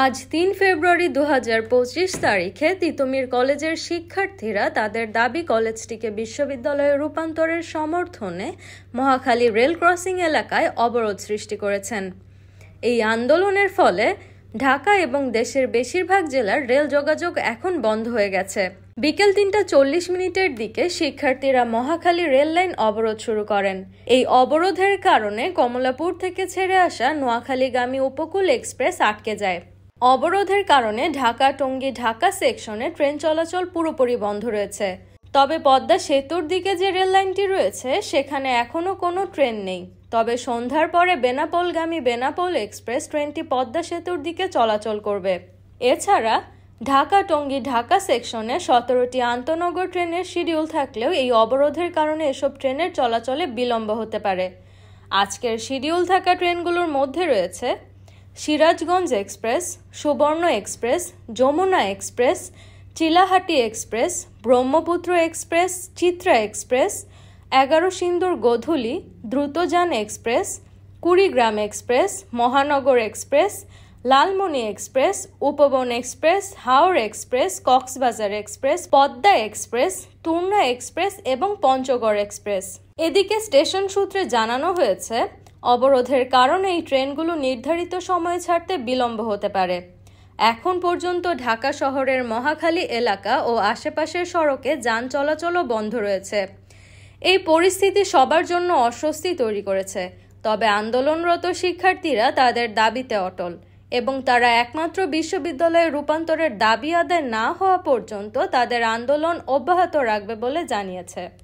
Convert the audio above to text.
আজ ৩ ফেব্রুয়ারি ২০২৫ তারিখে তিতুমীর কলেজের শিক্ষার্থীরা তাদের দাবি কলেজটিকে বিশ্ববিদ্যালয়ে রূপান্তরের সমর্থনে মহাখালী রেল ক্রসিং এলাকায় অবরোধ সৃষ্টি করেছেন। এই আন্দোলনের ফলে ঢাকা এবং দেশের বেশিরভাগ জেলার রেল যোগাযোগ এখন বন্ধ হয়ে গেছে। বিকেল ৩:৪০ দিকে শিক্ষার্থীরা মহাখালী রেল লাইন অবরোধ শুরু করেন। এই অবরোধের কারণে কমলাপুর থেকে ছেড়ে আসা নোয়াখালীগামী উপকূল এক্সপ্রেস আটকে যায়। অবরোধের কারণে ঢাকা-টঙ্গী ঢাকা সেকশনে ট্রেন চলাচল পুরোপুরি বন্ধ রয়েছে। তবে পদ্মা সেতুর দিকে যে রেল লাইনটি রয়েছে সেখানে এখনো কোনো ট্রেন নেই। তবে সন্ধ্যার পরে বেনাপোলগামী বেনাপোল এক্সপ্রেস ট্রেনটি পদ্মা সেতুর দিকে চলাচল করবে। এছাড়া ঢাকা-টঙ্গী ঢাকা সেকশনে 17টি আন্তনগর ট্রেনের শিডিউল থাকলেও এই অবরোধের কারণে এসব ট্রেনের চলাচলে বিলম্ব হতে পারে। আজকের শিডিউল থাকা ট্রেনগুলোর মধ্যে রয়েছে Sirajganj express, Subarna express, Jamuna express, Chilahati express, Brahmaputra express, Chitra express, 11 Sindhur Godhuli, Drutojan express, Kurigram express, Mohanagar express, Lalmoni express, Upaban express, Haor express, Cox's Bazar express, Padma express, Turna express এবং পঞ্চগড় এক্সপ্রেস। এদিকে স্টেশন সূত্রে জানানো হয়েছে অবরোধের কারণে এই ট্রেনগুলো নির্ধারিত সময়ে ছাড়তে বিলম্ব হতে পারে। এখন পর্যন্ত ঢাকা শহরের মহাখালী এলাকা ও আশেপাশের সড়কে যান চলাচলও বন্ধ রয়েছে। এই পরিস্থিতি সবার জন্য অস্বস্তি তৈরি করেছে। তবে আন্দোলনরত শিক্ষার্থীরা তাদের দাবিতে অটল এবং তারা একমাত্র বিশ্ববিদ্যালয়ে রূপান্তরের দাবি আদায় না হওয়া পর্যন্ত তাদের আন্দোলন অব্যাহত রাখবে বলে জানিয়েছে।